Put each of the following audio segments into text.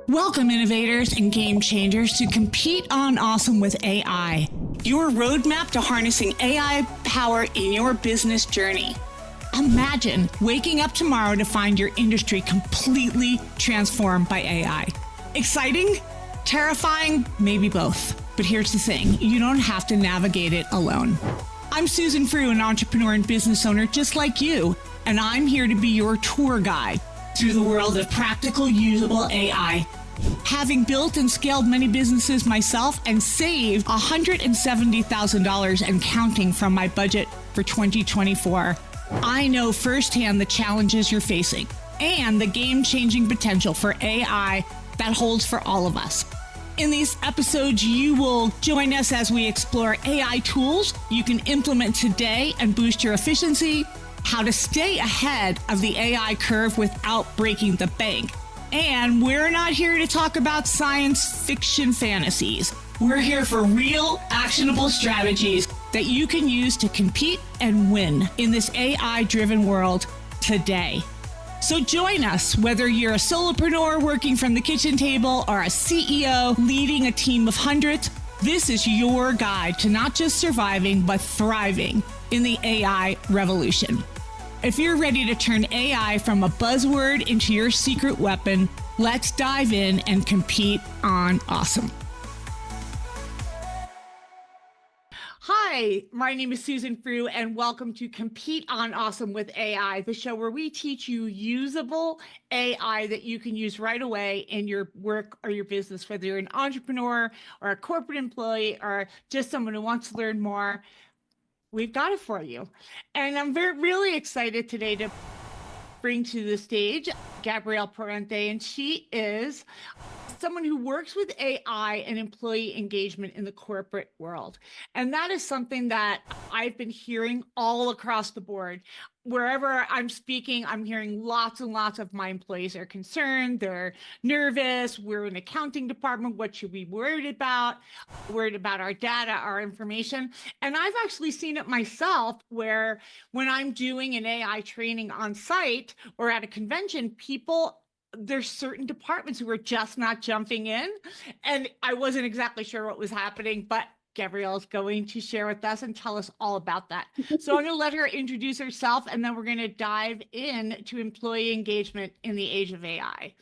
Welcome, innovators and game changers, to Compete on Awesome with AI, your roadmap to harnessing AI power in your business journey. Imagine waking up tomorrow to find your industry completely transformed by AI. Exciting? Terrifying? Maybe both. But here's the thing, you don't have to navigate it alone. I'm Susan Frew, an entrepreneur and business owner just like you, and I'm here to be your tour guide through the world of practical, usable AI. Having built and scaled many businesses myself and saved $170,000 and counting from my budget for 2024, I know firsthand the challenges you're facing and the game-changing potential for AI that holds for all of us. In these episodes, you will join us as we explore AI tools you can implement today and boost your efficiency, how to stay ahead of the AI curve without breaking the bank. And we're not here to talk about science fiction fantasies. We're here for real, actionable strategies that you can use to compete and win in this AI-driven world today. So join us, whether you're a solopreneur working from the kitchen table or a CEO leading a team of hundreds. This is your guide to not just surviving, but thriving in the AI revolution. If you're ready to turn AI from a buzzword into your secret weapon, let's dive in and compete on awesome. Hi, my name is Susan Frew, and welcome to Compete on Awesome with AI, the show where we teach you usable AI that you can use right away in your work or your business, whether you're an entrepreneur or a corporate employee or just someone who wants to learn more. We've got it for you. And I'm really excited today to bring to the stage Gabriella Parente, and she is someone who works with AI and employee engagement in the corporate world. And that is something that I've been hearing all across the board. Wherever I'm speaking, I'm hearing lots and lots of my employees are concerned, they're nervous, we're an accounting department, what should we be worried about? Worried about our data, our information. And I've actually seen it myself where when I'm doing an AI training on site or at a convention, there's certain departments who are just not jumping in. And I wasn't exactly sure what was happening, but Gabriella's going to share with us and tell us all about that. So I'm going to let her introduce herself, and then we're going to dive in to employee engagement in the age of AI.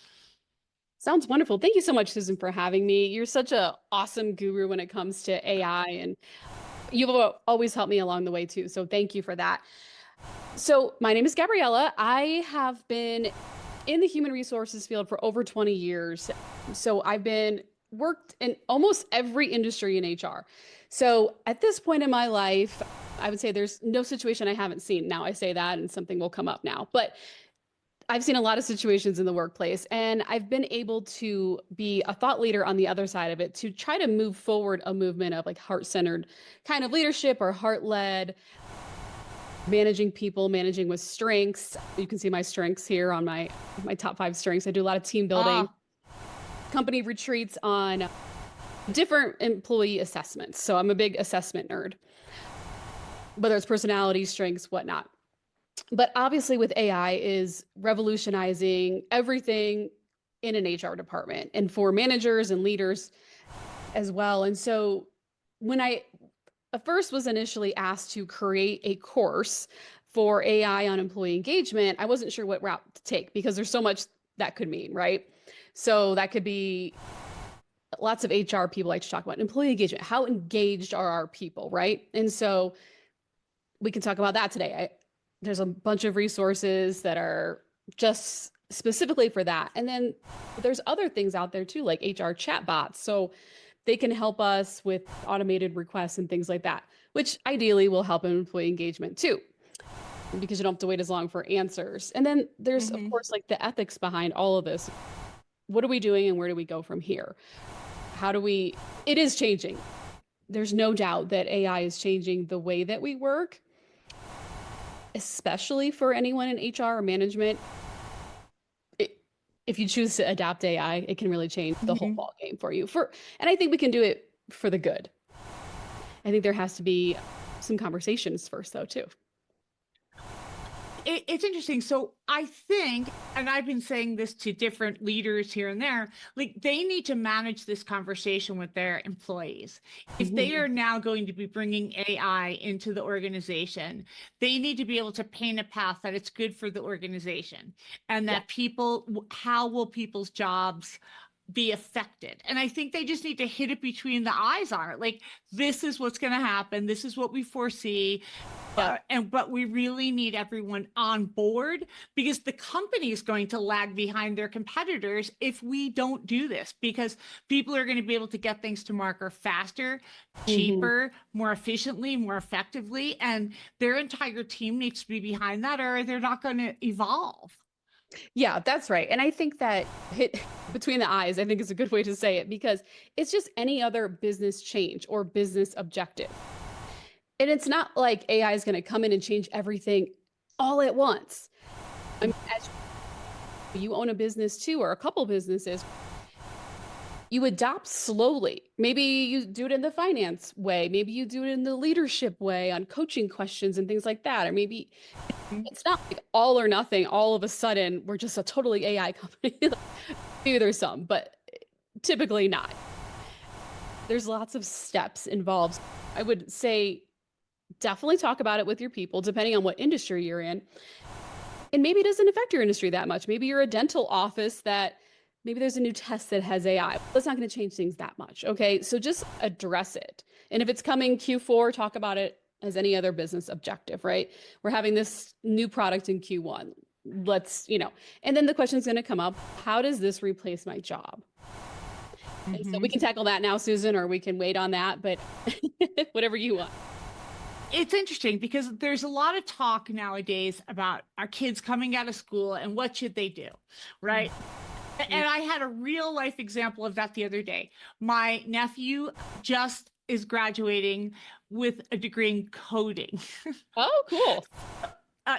Sounds wonderful. Thank you so much, Susan, for having me. You're such an awesome guru when it comes to AI, and you've always helped me along the way too. So thank you for that. So my name is Gabriella. I have been in the human resources field for over 20 years. So I've worked in almost every industry in HR. So at this point in my life, I would say there's no situation I haven't seen. Now I say that and something will come up now, but I've seen a lot of situations in the workplace, and I've been able to be a thought leader on the other side of it to try to move forward a movement of like heart-centered kind of leadership or heart-led managing people, managing with strengths. You can see my strengths here on my top 5 strengths. I do a lot of team building, company retreats on different employee assessments. So I'm a big assessment nerd, whether it's personality, strengths, whatnot. But obviously with AI is revolutionizing everything in an HR department and for managers and leaders as well. And so when I first was initially asked to create a course for AI on employee engagement, I wasn't sure what route to take because there's so much that could mean, right? So that could be lots of HR people like to talk about employee engagement. How engaged are our people, right? And so we can talk about that today. There's a bunch of resources that are just specifically for that. And then there's other things out there too, like HR chatbots. So they can help us with automated requests and things like that, which ideally will help in employee engagement too, because you don't have to wait as long for answers. And then there's, of course, like the ethics behind all of this. What are we doing and where do we go from here? It is changing. There's no doubt that AI is changing the way that we work, especially for anyone in HR or management. If you choose to adopt AI, it can really change the whole ball game for you. And I think we can do it for the good. I think there has to be some conversations first, though, too. It's interesting. So I think, and I've been saying this to different leaders here and there, like they need to manage this conversation with their employees. If they Mhm. are now going to be bringing AI into the organization, they need to be able to paint a path that it's good for the organization and Yeah. that people, how will people's jobs be affected? And I think they just need to hit it between the eyes on it. Like, this is what's going to happen. This is what we foresee. Yep. But we really need everyone on board because the company is going to lag behind their competitors if we don't do this, because people are going to be able to get things to market faster, Mhm. cheaper, more efficiently, more effectively, and their entire team needs to be behind that or they're not going to evolve. Yeah, that's right. And I think that hit between the eyes, I think is a good way to say it because it's just any other business change or business objective. And it's not like AI is going to come in and change everything all at once. I mean, as you own a business too, or a couple businesses, you adopt slowly. Maybe you do it in the finance way. Maybe you do it in the leadership way on coaching questions and things like that. Or maybe it's not like all or nothing. All of a sudden, we're just a totally AI company. Maybe there's some, but typically not. There's lots of steps involved. I would say definitely talk about it with your people, depending on what industry you're in. And maybe it doesn't affect your industry that much. Maybe you're a dental office that maybe there's a new test that has AI. That's not going to change things that much. Okay. So just address it. And if it's coming Q4, talk about it as any other business objective, right? We're having this new product in Q1. And then the question is going to come up, how does this replace my job? And so we Mhm. can tackle that now, Susan, or we can wait on that, but whatever you want. It's interesting because there's a lot of talk nowadays about our kids coming out of school and what should they do, right? And I had a real life example of that the other day. My nephew just is graduating with a degree in coding. Oh, cool.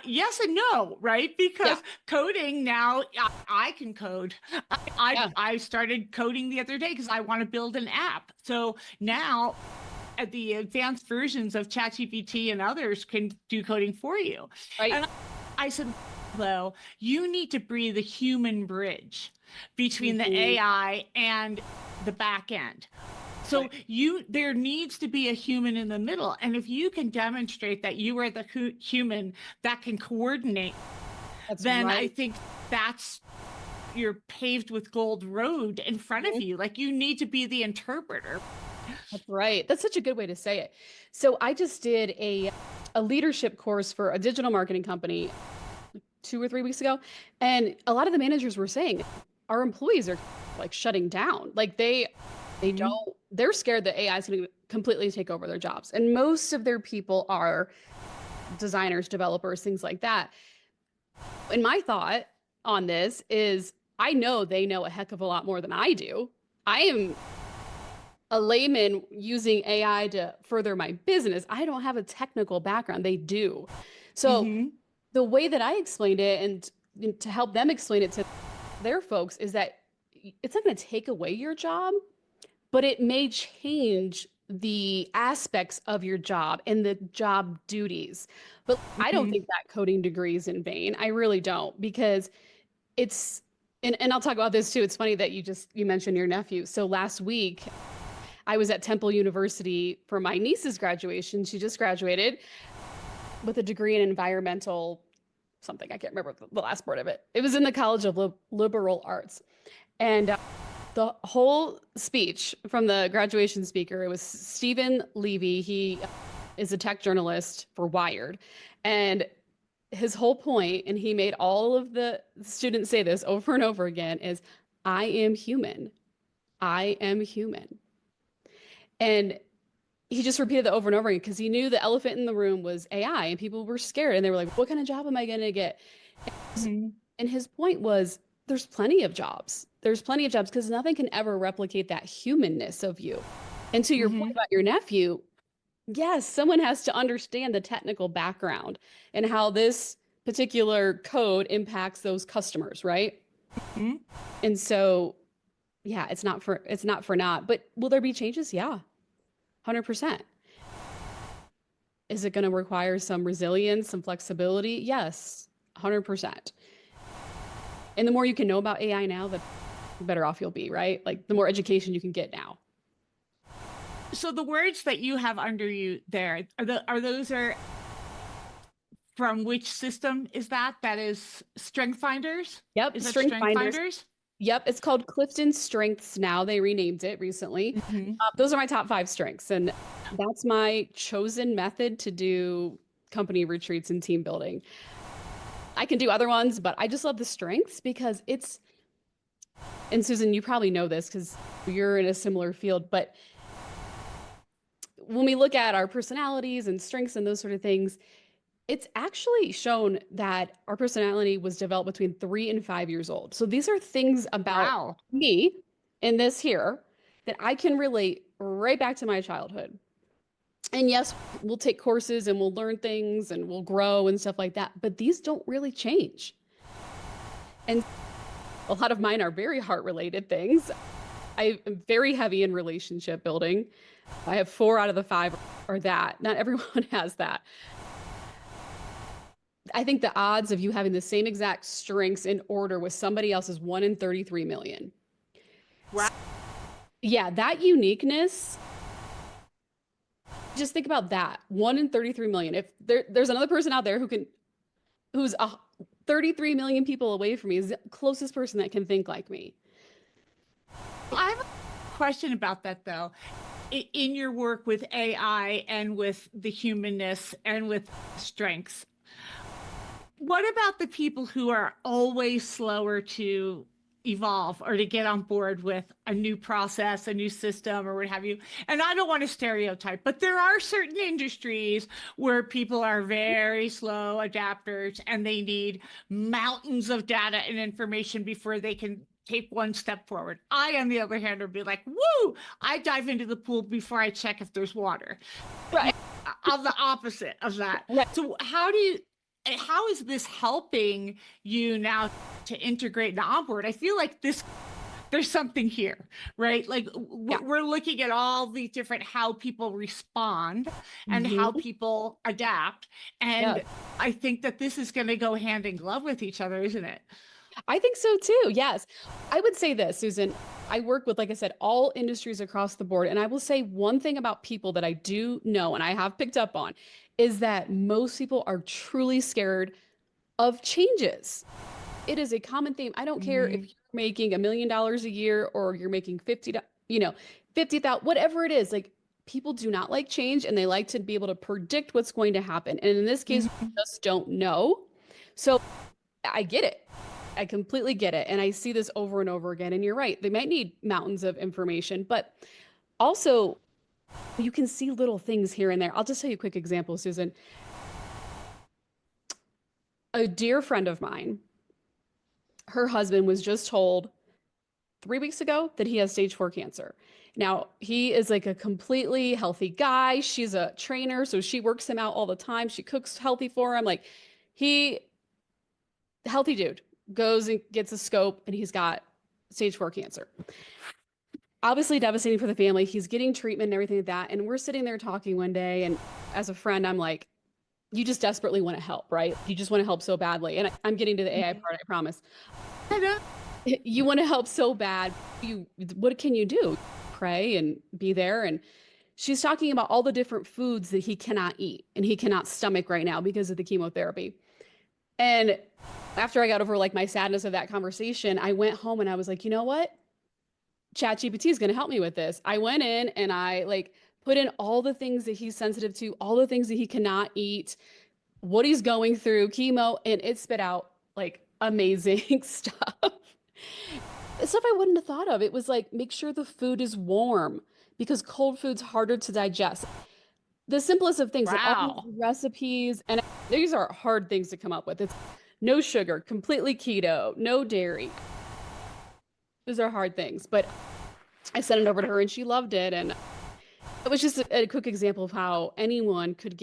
Yes and no, right? Yeah. Because coding now, I can code. Yeah. I started coding the other day because I want to build an app. So now the advanced versions of ChatGPT and others can do coding for you. Right. And I said, well, you need to be the human bridge between the Mhm. AI and the back end. So Right. there needs to be a human in the middle. And if you can demonstrate that you are the human that can coordinate, That's then I right. think that's your paved with gold road in front of Mhm. you. Like, you need to be the interpreter. That's right. That's such a good way to say it. So I just did a leadership course for a digital marketing company 2 or 3 weeks ago, and a lot of the managers were saying our employees are like shutting down. Like Mhm. they're scared that AI is going to completely take over their jobs. And most of their people are designers, developers, things like that. And my thought on this is I know they know a heck of a lot more than I do. I am a layman using AI to further my business. I don't have a technical background. They do. So Mhm. the way that I explained it and to help them explain it to their folks is that it's not going to take away your job, but it may change the aspects of your job and the job duties. But I don't Mhm. think that coding degree is in vain. I really don't because it's and I'll talk about this too. It's funny that you mentioned your nephew. So last week I was at Temple University for my niece's graduation. She just graduated with a degree in environmental something. I can't remember the last part of it. It was in the College of Liberal Arts. And the whole speech from the graduation speaker, it was Stephen Levy. He is a tech journalist for Wired. And his whole point, and he made all of the students say this over and over again, is I am human. I am human. And he just repeated that over and over again because he knew the elephant in the room was AI and people were scared and they were like, what kind of job am I going to get? Mhm. And his point was there's plenty of jobs. There's plenty of jobs because nothing can ever replicate that humanness of you. And to your point Mhm. about your nephew, yes, someone has to understand the technical background and how this particular code impacts those customers, right? Mhm. And so, yeah, it's not for not. But will there be changes? Yeah, 100%. Is it going to require some resilience, some flexibility? Yes. 100%. And the more you can know about AI now, the better off you'll be, right? Like the more education you can get now. So the words that you have under you there, are from which system is that? That is Strength Finders? Yep, Is that Strength Strength Finders. Finders? Yep, it's called Clifton Strengths now. They renamed it recently. Mm-hmm. Those are my top 5 strengths, and that's my chosen method to do company retreats and team building. I can do other ones, but I just love the strengths because it's, and Susan, you probably know this because you're in a similar field, but when we look at our personalities and strengths and those sort of things, it's actually shown that our personality was developed between 3 and 5 years old. So these are things about Wow. me in this here that I can relate right back to my childhood. And yes, we'll take courses and we'll learn things and we'll grow and stuff like that, but these don't really change. And a lot of mine are very heart related things. I am very heavy in relationship building. I have 4 out of the 5 are that. Not everyone has that. I think the odds of you having the same exact strengths in order with somebody else is 1 in 33 million. Wow. Yeah, that uniqueness, just think about that. 1 in 33 million. If there's another person out there who's 33 million people away from me, is the closest person that can think like me. I have a question about that though. In your work with AI and with the humanness and with strengths, what about the people who are always slower to evolve or to get on board with a new process, a new system, or what have you? And I don't want to stereotype, but there are certain industries where people are very slow adapters and they need mountains of data and information before they can take one step forward. I, on the other hand, would be like, woo, I dive into the pool before I check if there's water. Right. I'm the opposite of that. Right. So how is this helping you now to integrate and onboard? I feel like there's something here, right? Like Yeah. we're looking at all the different how people respond and how people adapt. And Yeah. I think that this is going to go hand in glove with each other, isn't it? I think so too. Yes. I would say this, Susan. I work with, like I said, all industries across the board. And I will say one thing about people that I do know and I have picked up on is that most people are truly scared of changes. It is a common theme. I don't care if you're making $1 million a year or you're making 50,000, whatever it is. Like people do not like change and they like to be able to predict what's going to happen. And in this case, we just don't know. So I get it. I completely get it. And I see this over and over again. And you're right. They might need mountains of information, but also you can see little things here and there. I'll just tell you a quick example, Susan. A dear friend of mine, her husband was just told 3 weeks ago that he has stage 4 cancer. Now, he is like a completely healthy guy. She's a trainer, so she works him out all the time. She cooks healthy for him. Like healthy dude, goes and gets a scope and he's got stage 4 cancer. Obviously devastating for the family. He's getting treatment and everything like that. And we're sitting there talking one day. And as a friend, I'm like, you just desperately want to help, right? You just want to help so badly. And I'm getting to the AI part, I promise. You want to help so bad. What can you do? Pray and be there. And she's talking about all the different foods that he cannot eat and he cannot stomach right now because of the chemotherapy. And after I got over like my sadness of that conversation, I went home and I was like, you know what? ChatGPT is going to help me with this. I went in and I like put in all the things that he's sensitive to, all the things that he cannot eat, what he's going through, chemo, and it spit out like amazing stuff. Stuff I wouldn't have thought of. It was like, make sure the food is warm because cold food's harder to digest. The simplest of things, like all these recipes, and these are hard things to come up with. It's no sugar, completely keto, no dairy. Those are hard things, but I sent it over to her and she loved it. And it was just a quick example of how anyone could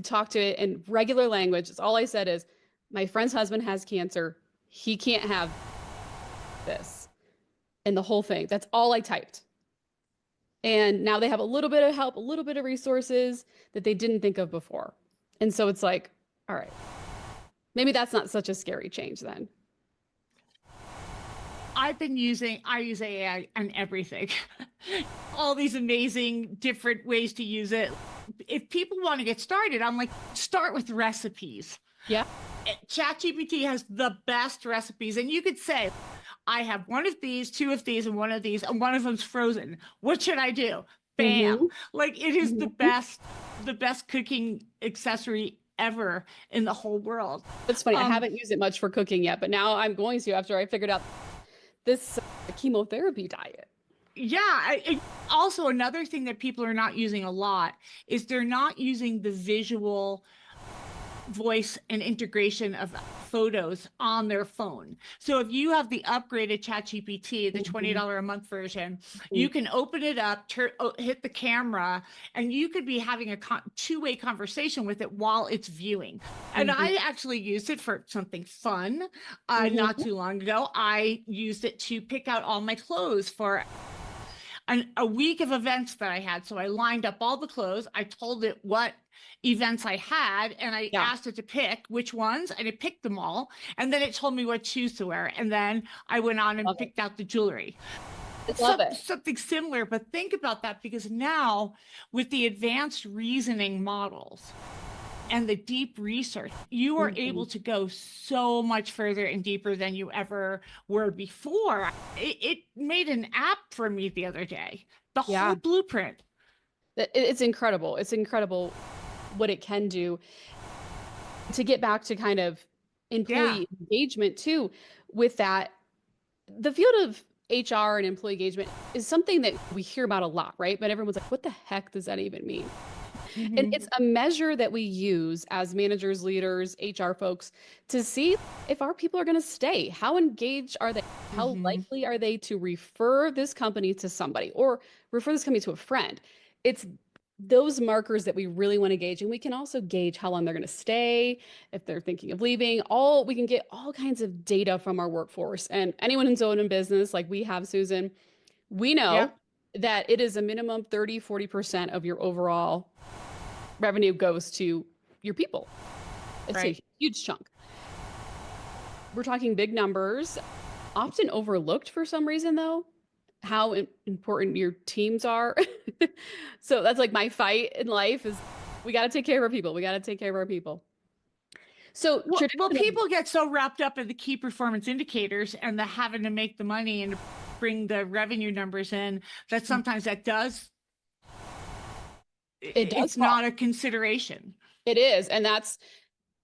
talk to it in regular language. It's all I said is, my friend's husband has cancer. He can't have this. And the whole thing. That's all I typed. And now they have a little bit of help, a little bit of resources that they didn't think of before. And so it's like, all right, Maybe that's not such a scary change then. I use AI on everything. All these amazing different ways to use it. If people want to get started, I'm like, start with recipes. Yeah. ChatGPT has the best recipes. And you could say, I have one of these, two of these, and one of these, and one of them's frozen. What should I do? Bam. Hmm. Like it is Hmm. the best cooking accessory ever in the whole world. It's funny. I Um, haven't used it much for cooking yet, but now I'm going to after I figured out this chemotherapy diet. yeah. Also, another thing that people are not using a lot is they're not using the visual voice and integration of photos on their phone. So if you have the upgraded ChatGPT, the $20 a month version, you can open it up, hit the camera, and you could be having a two-way conversation with it while it's viewing. And Hmm. I actually used it for something fun not Hmm. too long ago. I used it to pick out all my clothes for a week of events that I had. So I lined up all the clothes. I told it what events I had, and I Yeah. asked it to pick which ones, and it picked them all. And then it told me what shoes to wear. And then I went on and Love it. picked out the jewelry. It's Love it. something similar, but think about that because now with the advanced reasoning models, and the deep research, you are Mhm. able to go so much further and deeper than you ever were before. It made an app for me the other day, the whole Yeah. blueprint. It's incredible. It's incredible what it can do. To get back to kind of Yeah. employee engagement too, with that, the field of HR and employee engagement is something that we hear about a lot, right? But everyone's like, what the heck does that even mean? And Hmm. it's a measure that we use as managers, leaders, HR folks to see if our people are going to stay. How engaged are they? How Hmm. likely are they to refer this company to somebody or refer this company to a friend? It's those markers that we really want to gauge. And we can also gauge how long they're going to stay, if they're thinking of leaving. We can get all kinds of data from our workforce. And anyone who's owned in business, like we have, Susan, we know Yep. that it is a minimum 30-40% of your overall revenue goes to your people. It's a Right. huge chunk. We're talking big numbers, often overlooked for some reason, though, how important your teams are. So that's like my fight in life is we got to take care of our people. We got to take care of our people. So Well, traditional, people get so wrapped up in the key performance indicators and the having to make the money and bring the revenue numbers in that sometimes that does, it does it's fall. not a consideration. It is. And that's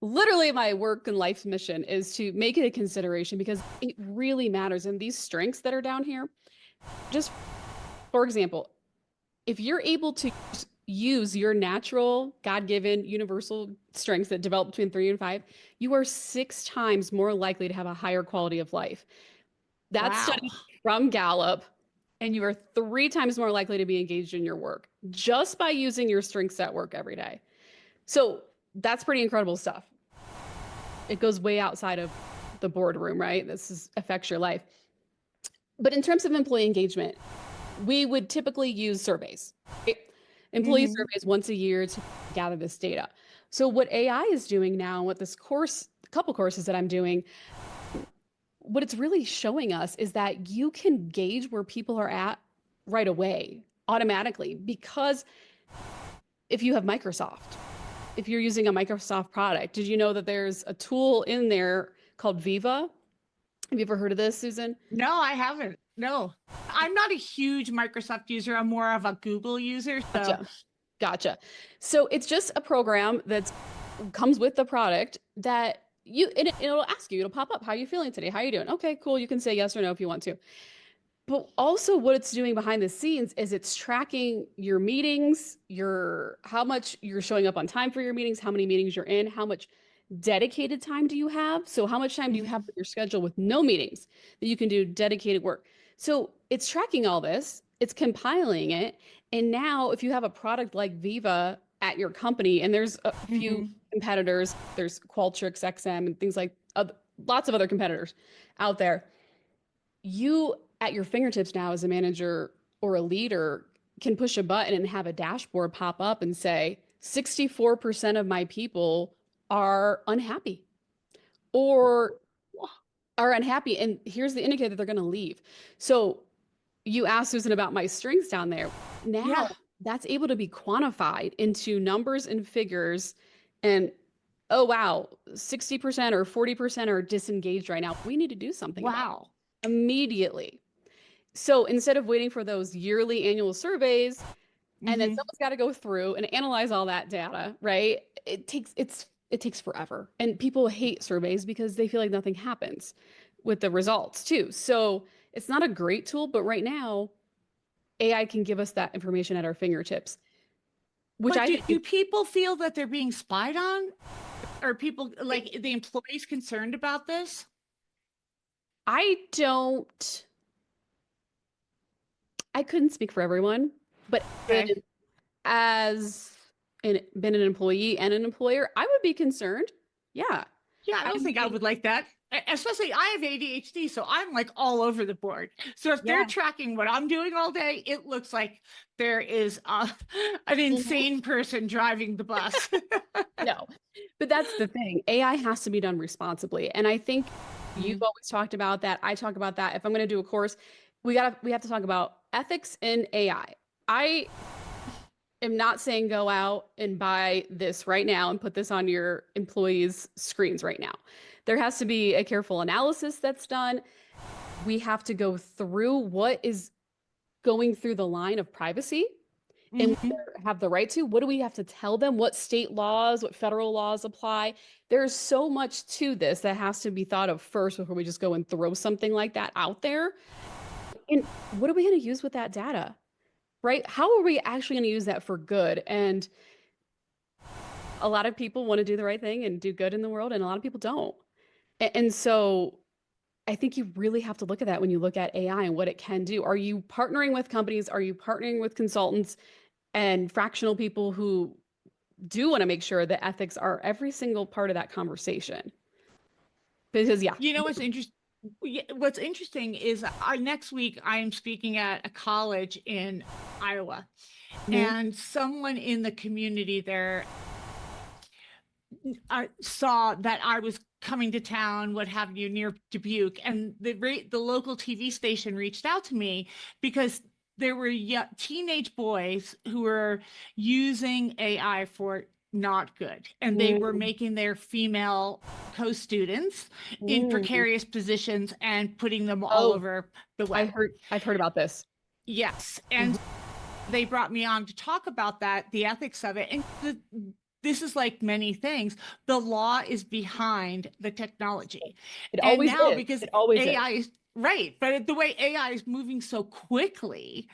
literally my work and life's mission is to make it a consideration because it really matters. And these strengths that are down here, just for example, if you're able to use your natural, God-given, universal strengths that develop between 3 and 5, you are 6 times more likely to have a higher quality of life. That's Wow. studied from Gallup, and you are 3 times more likely to be engaged in your work just by using your strengths at work every day. So that's pretty incredible stuff. It goes way outside of the boardroom, right? Affects your life. But in terms of employee engagement, we would typically use surveys, right? Employee Hmm. surveys once a year to gather this data. So what AI is doing now, what this course, a couple courses that I'm doing, what it's really showing us is that you can gauge where people are at right away, automatically, because if you have Microsoft, if you're using a Microsoft product, did you know that there's a tool in there called Viva? Have you ever heard of this, Susan? No, I haven't. No, I'm not a huge Microsoft user. I'm more of a Google user. So, Gotcha. Gotcha. So it's just a program that comes with the product that it'll ask you, it'll pop up, how are you feeling today? How are you doing? Okay, cool. You can say yes or no if you want to. But also what it's doing behind the scenes is it's tracking your meetings, your how much you're showing up on time for your meetings, how many meetings you're in, how much dedicated time do you have? So how much time do you have mhm. in your schedule with no meetings that you can do dedicated work? So it's tracking all this, it's compiling it, and now if you have a product like Viva at your company, and there's a few Mhm. competitors, there's Qualtrics, XM, and things like lots of other competitors out there, you at your fingertips now as a manager or a leader can push a button and have a dashboard pop up and say 64% of my people are unhappy or are unhappy. And here's the indicator they're going to leave. So you asked Susan about my strengths down there. Now Yeah. that's able to be quantified into numbers and figures. And oh, wow, 60% or 40% are disengaged right now. We need to do something about Wow. it immediately. So instead of waiting for those yearly annual surveys, and then Hmm. someone's got to go through and analyze all that data, right? It takes forever. And people hate surveys because they feel like nothing happens with the results too. So it's not a great tool, but right now AI can give us that information at our fingertips, which But I do think people feel that they're being spied on? Are people like the employees concerned about this? I don't I couldn't speak for everyone, but Okay. as been an employee and an employer, I would be concerned. Yeah. Yeah, I I don't think I mean, would like that. Especially I have ADHD, so I'm like all over the board. So if they're yeah. tracking what I'm doing all day, it looks like there is an Mhm. insane person driving the bus. No, but that's the thing. AI has to be done responsibly. And I think you've Mhm. always talked about that. I talk about that. If I'm going to do a course, we have to talk about ethics in AI. I am not saying go out and buy this right now and put this on your employees' screens right now. There has to be a careful analysis that's done. We have to go through what is going through the line of privacy and Mhm. have the right to. What do we have to tell them? What state laws, what federal laws apply? There's so much to this that has to be thought of first before we just go and throw something like that out there. And what are we going to use with that data? Right? How are we actually going to use that for good? And a lot of people want to do the right thing and do good in the world, and a lot of people don't. And so I think you really have to look at that when you look at AI and what it can do. Are you partnering with companies? Are you partnering with consultants and fractional people who do want to make sure that ethics are every single part of that conversation? Because yeah. You know what's interesting? What's interesting is next week I am speaking at a college in Iowa, Mhm. and someone in the community there saw that I was coming to town, what have you, near Dubuque, and the local TV station reached out to me because there were teenage boys who were using AI for not good, and they were Mm, making their female co-students in mm. precarious positions and putting them all Oh, over the web. I've heard about this. Yes, and Mhm. they brought me on to talk about that, the ethics of it. And this is like many things. The law is behind the technology. It And always now, is. because It always is. AI is right, but the way AI is moving so quickly,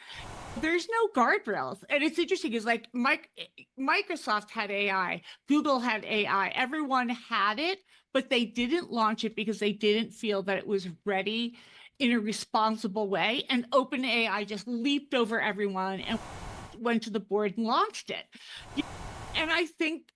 there's no guardrails. And it's interesting is like Microsoft had AI, Google had AI, everyone had it, but they didn't launch it because they didn't feel that it was ready in a responsible way. And OpenAI just leaped over everyone and went to the board and launched it. And I think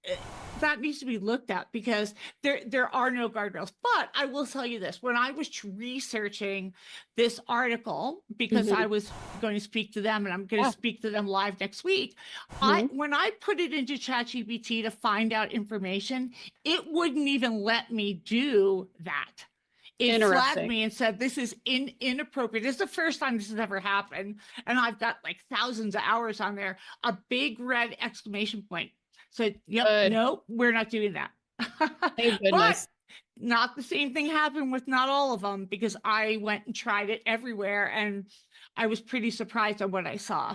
that needs to be looked at because there are no guardrails. But I will tell you this: when I was researching this article, because I Mhm. was going to speak to them, and I'm going to Yeah. speak to them live next week, I Mhm. when I put it into ChatGPT to find out information, it wouldn't even let me do that. It flagged Interesting. me and said this is inappropriate. This is the first time this has ever happened, and I've got like thousands of hours on there. A big red exclamation point. So, yep, Good. no, we're not doing that. Thank But goodness. not the same thing happened with not all of them because I went and tried it everywhere and I was pretty surprised at what I saw.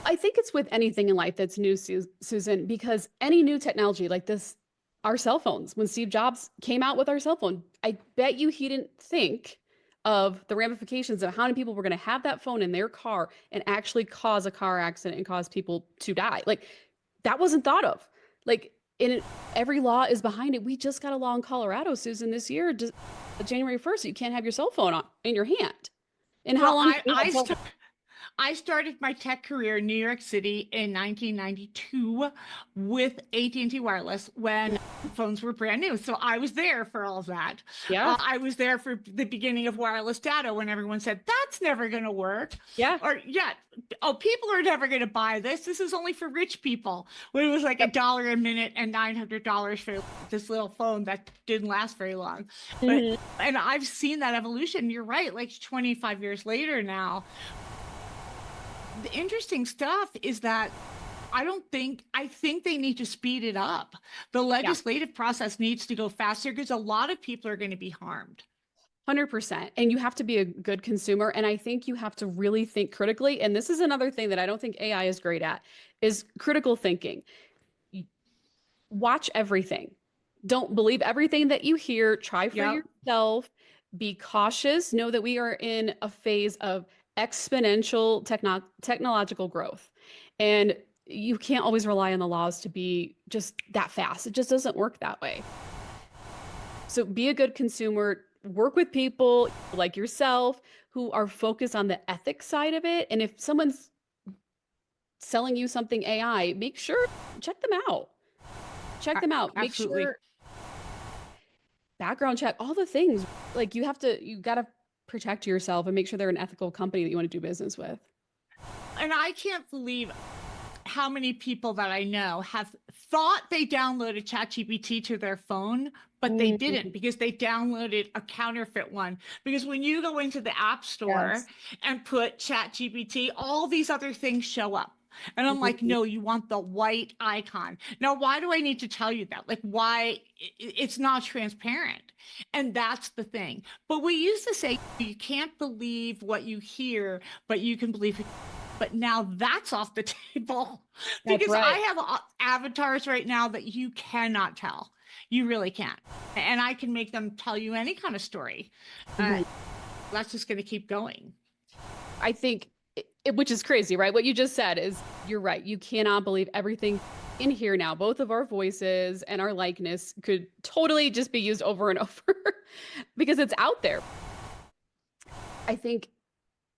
I think it's with anything in life that's new, Susan, because any new technology like this, our cell phones, when Steve Jobs came out with our cell phone, I bet you he didn't think of the ramifications of how many people were going to have that phone in their car and actually cause a car accident and cause people to die. Like that wasn't thought of. Like every law is behind it. We just got a law in Colorado, Susan, this year, just January 1st. You can't have your cell phone in your hand. And how Well, long have we had cell I started my tech career in New York City in 1992 with AT&T Wireless when phones were brand new. So I was there for all of that. Yeah. I was there for the beginning of wireless data when everyone said, that's never going to work. Yeah. Or, yeah, oh, people are never going to buy this. This is only for rich people. When it was like $1 a minute and $900 for this little phone that didn't last very long. But, and I've seen that evolution. You're right, like 25 years later now. The interesting stuff is that I think they need to speed it up. The legislative process needs to go faster because a lot of people are going to be harmed. 100%. And you have to be a good consumer. And I think you have to really think critically. And this is another thing that I don't think AI is great at, is critical thinking. Watch everything. Don't believe everything that you hear. Try for yourself. Be cautious. Know that we are in a phase of exponential technological growth. And you can't always rely on the laws to be just that fast. It just doesn't work that way. So be a good consumer, work with people like yourself who are focused on the ethics side of it. And if someone's selling you something AI, make sure, check them out. Check them out. Absolutely. Make sure, background check, all the things. Like you got to protect yourself and make sure they're an ethical company that you want to do business with. And I can't believe how many people that I know have thought they downloaded ChatGPT to their phone, but they didn't because they downloaded a counterfeit one. Because when you go into the App Store and put ChatGPT, all these other things show up. And I'm like, no, you want the white icon. Now, why do I need to tell you that? Like, why? It's not transparent. And that's the thing. But we used to say you can't believe what you hear, but you can believe it. But now that's off the table because I have avatars right now that you cannot tell. You really can't. And I can make them tell you any kind of story. That's just going to keep going. I think, which is crazy, right? What you just said is, you're right. You cannot believe everything in here now. Both of our voices and our likeness could totally just be used over and over because it's out there. I think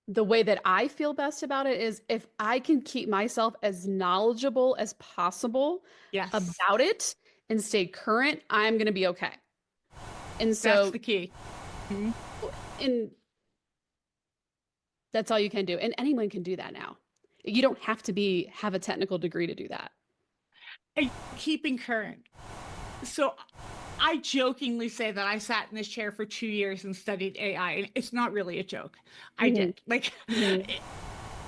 the way that I feel best about it is if I can keep myself as knowledgeable as possible about it and stay current, I'm going to be okay. And so that's the key. And that's all you can do. And anyone can do that now. You don't have to have a technical degree to do that. And keeping current. So I jokingly say that I sat in this chair for 2 years and studied AI, and it's not really a joke. I did, like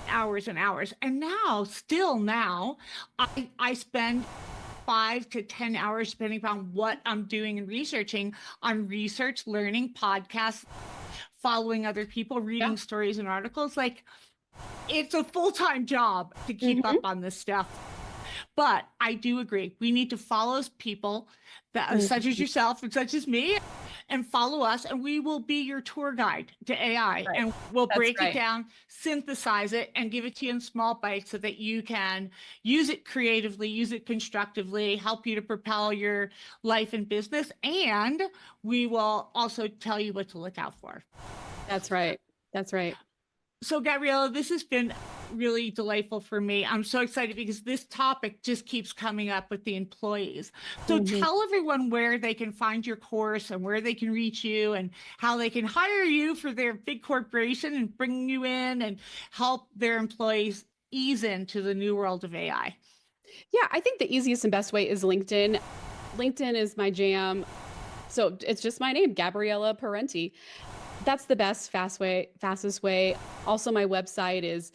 hours and hours. And now, still now, I spend 5 to 10 hours, depending on what I'm doing and researching, on research, learning, podcasts, following other people, reading stories and articles. Like, it's a full-time job to keep up on this stuff. But I do agree. We need to follow people that such as yourself and such as me, and follow us, and we will be your tour guide to AI. And we'll break it down, synthesize it, and give it to you in small bites so that you can use it creatively, use it constructively, help you to propel your life and business. And we will also tell you what to look out for. That's right. That's right. So, Gabriella, this has been really delightful for me. I'm so excited because this topic just keeps coming up with the employees. So tell everyone where they can find your course and where they can reach you and how they can hire you for their big corporation and bring you in and help their employees ease into the new world of AI. Yeah, I think the easiest and best way is LinkedIn. LinkedIn is my jam. So it's just my name, Gabriella Parente. That's the fastest way. Also, my website is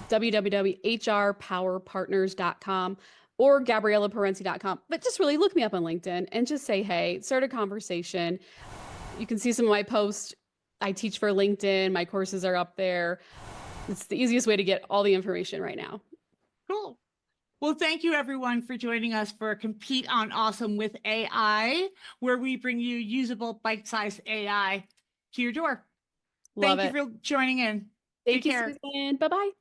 www.hrpowerpartners.com or GabriellaParente.com. But just really look me up on LinkedIn and just say, hey, start a conversation. You can see some of my posts. I teach for LinkedIn. My courses are up there. It's the easiest way to get all the information right now. Cool. Well, thank you everyone for joining us for Compete on Awesome with AI, where we bring you usable bite-sized AI to your door. Love Thank you for joining in. Thank you, Susan. Bye-bye.